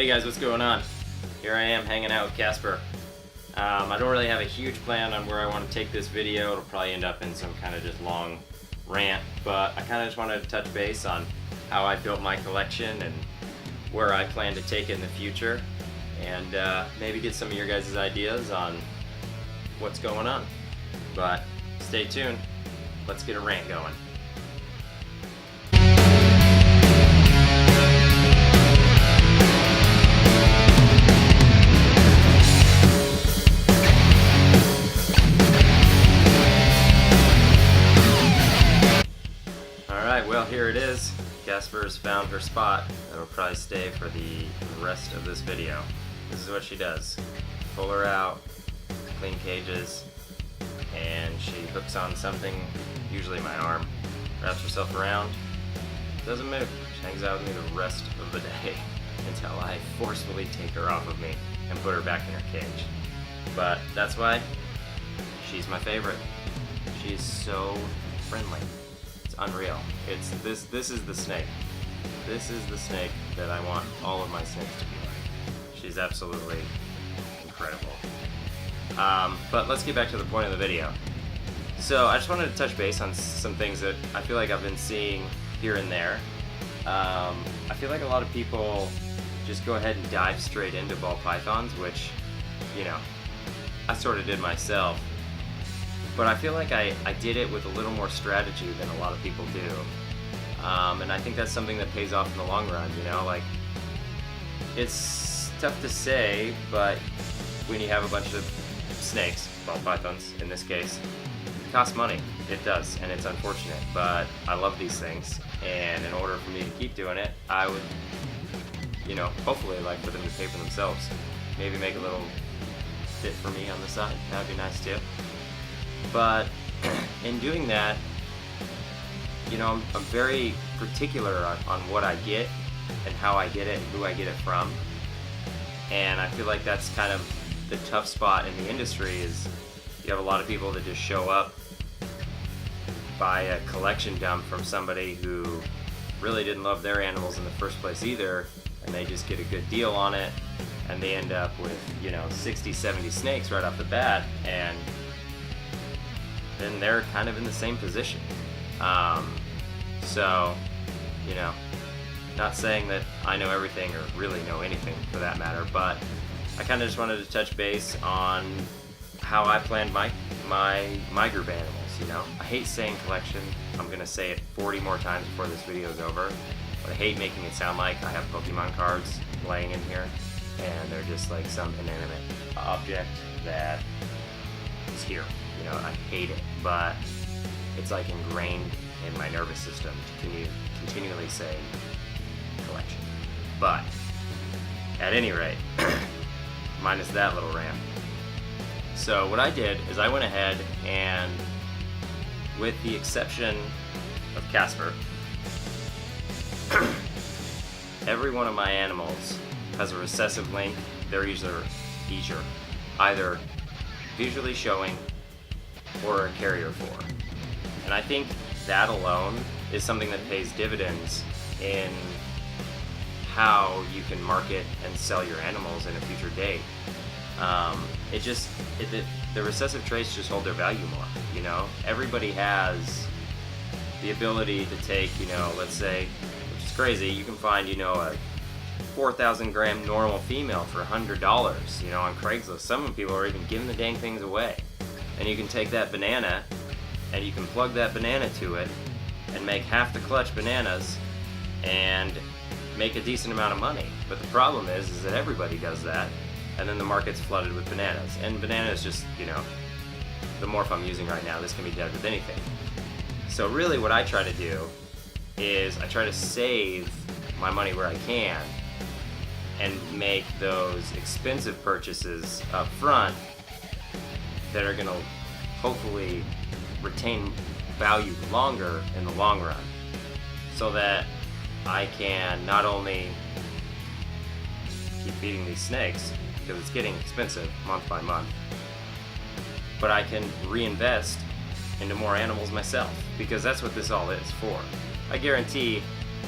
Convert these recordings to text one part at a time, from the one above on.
Hey guys, what's going on? Here I am hanging out with Casper. I don't really have a huge plan on where I want to take this video. It'll probably end up in some kind of just long rant, but I kind of just wanted to touch base on how I built my collection and where I plan to take it in the future, and maybe get some of your guys' ideas on what's going on. But stay tuned. Let's get a rant going. Well, here it is. Casper's found her spot. That'll probably stay for the rest of this video. This is what she does. Pull her out, clean cages, and she hooks on something, usually my arm, wraps herself around, doesn't move. She hangs out with me the rest of the day until I forcefully take her off of me and put her back in her cage. But that's why she's my favorite. She's so friendly. Unreal. This is the snake. This is the snake that I want all of my snakes to be like. She's absolutely incredible. But let's get back to the point of the video. So I just wanted to touch base on some things that I feel like I've been seeing here and there. I feel like a lot of people just go ahead and dive straight into ball pythons, which, you know, I sort of did myself. But I feel like I did it with a little more strategy than a lot of people do. And I think that's something that pays off in the long run, you know? Like, it's tough to say, but when you have a bunch of snakes, ball pythons in this case, it costs money. It does, and it's unfortunate. But I love these things, and in order for me to keep doing it, I would, you know, hopefully like for them to pay for themselves. Maybe make a little bit for me on the side. That'd be nice too. But in doing that, you know, I'm very particular on what I get and how I get it and who I get it from. And I feel like that's kind of the tough spot in the industry is you have a lot of people that just show up, buy a collection dump from somebody who really didn't love their animals in the first place either, and they just get a good deal on it, and they end up with, you know, 60, 70 snakes right off the bat, and then they're kind of in the same position. So, you know, not saying that I know everything or really know anything for that matter, but I kind of just wanted to touch base on how I planned my group animals, you know. I hate saying collection. I'm going to say it 40 more times before this video is over, but I hate making it sound like I have Pokemon cards laying in here and they're just like some inanimate object that is here. You know, I hate it, but it's like ingrained in my nervous system to continually say collection. But at any rate, minus that little rant. So what I did is I went ahead and, with the exception of Casper, every one of my animals has a recessive link. They're either visually showing or a carrier for. And I think that alone is something that pays dividends in how you can market and sell your animals in a future date. The recessive traits just hold their value more, you know? Everybody has the ability to take, you know, let's say, which is crazy, you can find, you know, a 4,000 gram normal female for $100, you know, on Craigslist. Some people are even giving the dang things away. And you can take that banana and you can plug that banana to it and make half the clutch bananas and make a decent amount of money. But the problem is that everybody does that, and then the market's flooded with bananas. And bananas just, you know, the morph I'm using right now, this can be dead with anything. So really what I try to do is I try to save my money where I can and make those expensive purchases up front that are going to hopefully retain value longer in the long run, so that I can not only keep feeding these snakes, because it's getting expensive month by month, but I can reinvest into more animals myself, because that's what this all is for. I guarantee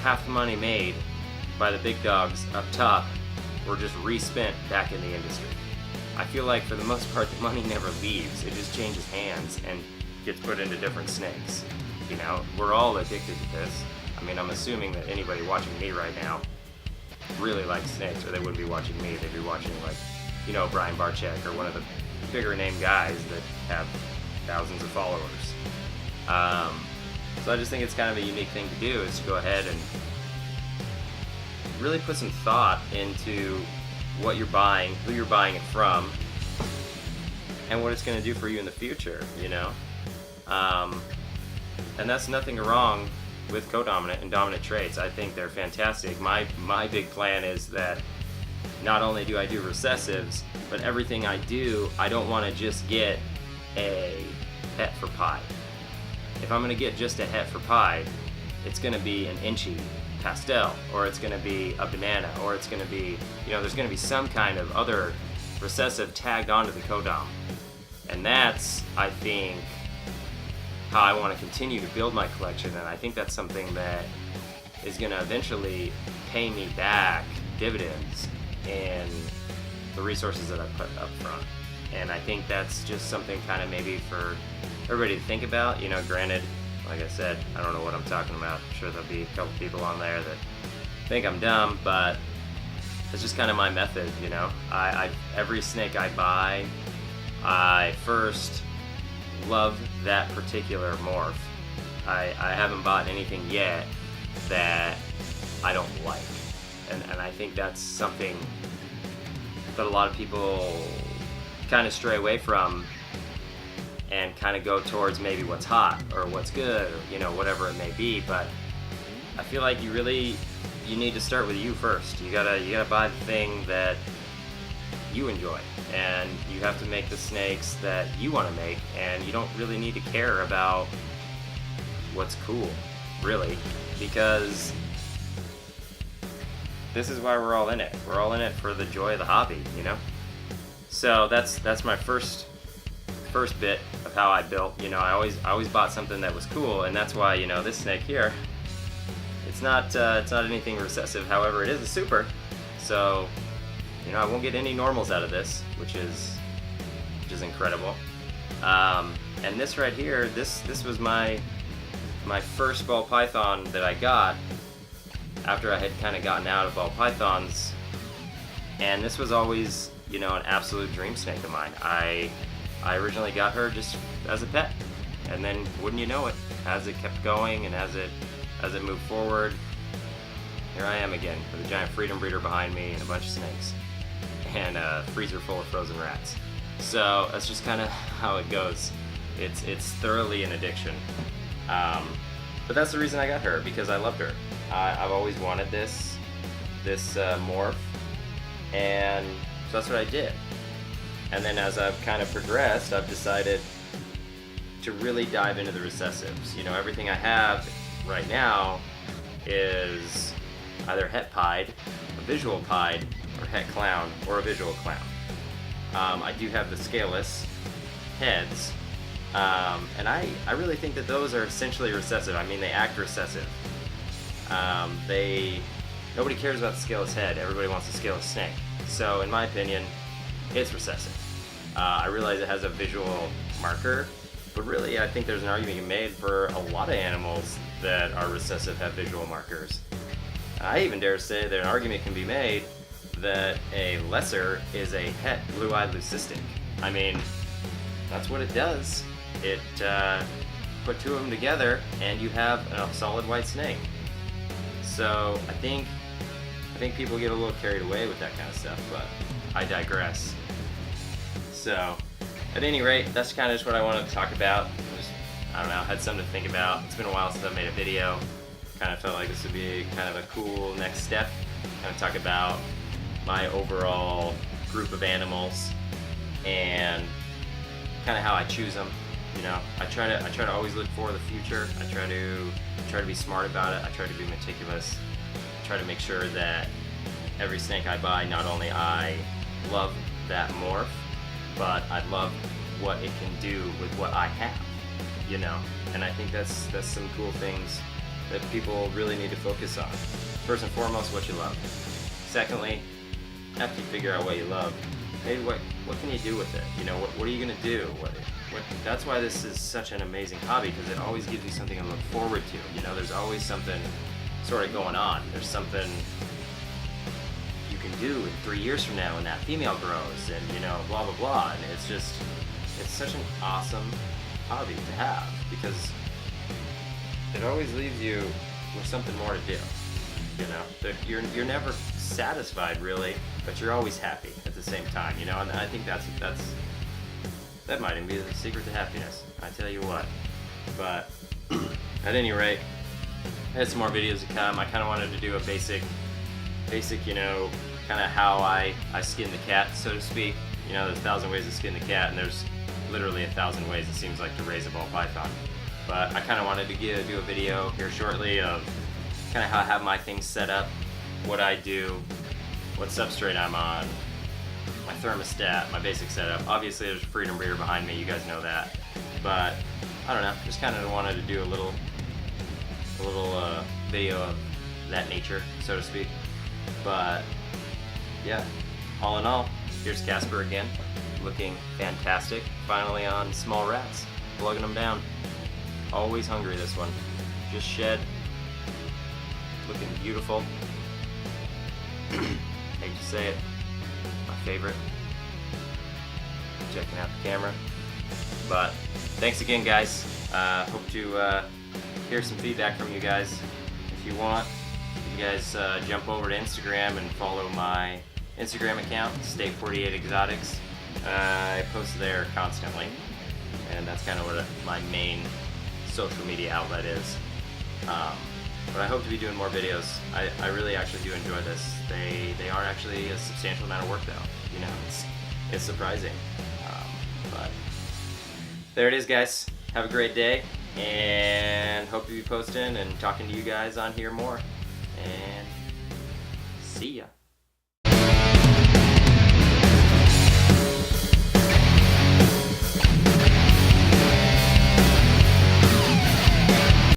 half the money made by the big dogs up top or just respent back in the industry. I feel like for the most part the money never leaves. It just changes hands and gets put into different snakes. You know, we're all addicted to this. I mean, I'm assuming that anybody watching me right now really likes snakes, or they wouldn't be watching me. They'd be watching, like, you know, Brian Barczyk or one of the bigger name guys that have thousands of followers. So I just think it's kind of a unique thing to do, is to go ahead and really put some thought into what you're buying, who you're buying it from, and what it's going to do for you in the future, you know? And that's nothing wrong with co-dominant and dominant traits. I think they're fantastic. My big plan is that not only do I do recessives, but everything I do, I don't want to just get a het for pie. If I'm going to get just a het for pie, it's going to be an inchy pastel, or it's going to be a banana, or it's going to be, you know, there's going to be some kind of other recessive tagged onto the co-dom. And that's, I think, how I want to continue to build my collection, and I think that's something that is going to eventually pay me back dividends in the resources that I put up front. And I think that's just something kind of maybe for everybody to think about. You know, granted, like I said, I don't know what I'm talking about. I'm sure there'll be a couple people on there that think I'm dumb, but it's just kind of my method, you know. Every snake I buy, I first love that particular morph. I haven't bought anything yet that I don't like. And I think that's something that a lot of people kind of stray away from and kind of go towards maybe what's hot or what's good, or, you know, whatever it may be. But I feel like you need to start with you first. You gotta buy the thing that you enjoy, and you have to make the snakes that you want to make, and you don't really need to care about what's cool, really, because this is why we're all in it. We're all in it for the joy of the hobby, you know? So that's my first bit of how I built. You know, I always bought something that was cool, and that's why, you know, this snake here, it's not anything recessive. However, it is a super, so, you know, I won't get any normals out of this, which is incredible. And this right here, this was my first ball python that I got after I had kind of gotten out of ball pythons, and this was always, you know, an absolute dream snake of mine. I originally got her just as a pet, and then wouldn't you know it, as it kept going and as it moved forward, here I am again with a giant freedom breeder behind me and a bunch of snakes and a freezer full of frozen rats. So that's just kind of how it goes. It's thoroughly an addiction. But that's the reason I got her, because I loved her. I've always wanted this morph, and so that's what I did. And then as I've kind of progressed, I've decided to really dive into the recessives. You know, everything I have right now is either het pied, a visual pied, or het clown, or a visual clown. I do have the scaleless heads, and I really think that those are essentially recessive. I mean, they act recessive. Nobody cares about the scaleless head. Everybody wants a scaleless snake. So in my opinion, it's recessive. I realize it has a visual marker, but really I think there's an argument made for a lot of animals that are recessive have visual markers. I even dare say that an argument can be made that a lesser is a het blue-eyed leucistic. I mean, that's what it does. It put two of them together and you have a solid white snake. So I think people get a little carried away with that kind of stuff, but I digress. So at any rate, that's kind of just what I wanted to talk about. I don't know, had something to think about. It's been a while since I made a video. Kind of felt like this would be kind of a cool next step. Kind of talk about my overall group of animals and kind of how I choose them. You know, I try to always look for the future. I try to be smart about it. I try to be meticulous. I try to make sure that every snake I buy, not only I love that morph, but I love what it can do with what I have, you know. And I think that's some cool things that people really need to focus on. First and foremost, what you love. Secondly, after you figure out what you love, maybe what can you do with it? You know, what are you gonna do? That's why this is such an amazing hobby, because it always gives you something to look forward to. You know, there's always something sort of going on. There's something you can do in 3 years from now when that female grows, and you know, blah blah blah. And it's such an awesome hobby to have, because it always leaves you with something more to do. You know, you're never satisfied really, but you're always happy at the same time. You know, and I think that might even be the secret to happiness. I tell you what. But at any rate, I had some more videos to come. I kind of wanted to do a basic, you know, kind of how I skin the cat, so to speak. You know, there's 1,000 ways to skin the cat, and there's literally 1,000 ways, it seems like, to raise a ball python. But I kind of wanted to do a video here shortly of kind of how I have my things set up, what I do, what substrate I'm on, my thermostat, my basic setup. Obviously there's a Freedom breeder behind me, you guys know that. But I don't know, just kind of wanted to do a little video of that nature, so to speak. But yeah, all in all, here's Casper again, looking fantastic. Finally on small rats, plugging them down. Always hungry, this one. Just shed, looking beautiful. Hate to say it, my favorite. Checking out the camera. But thanks again, guys. Hope to hear some feedback from you guys. If you want, you guys jump over to Instagram and follow my Instagram account, Stay48Exotics. I post there constantly, and that's kind of what my main social media outlet is. But I hope to be doing more videos. I really actually do enjoy this. They are actually a substantial amount of work though. You know, it's surprising. But there it is, guys. Have a great day, and hope to be posting and talking to you guys on here more. And see ya.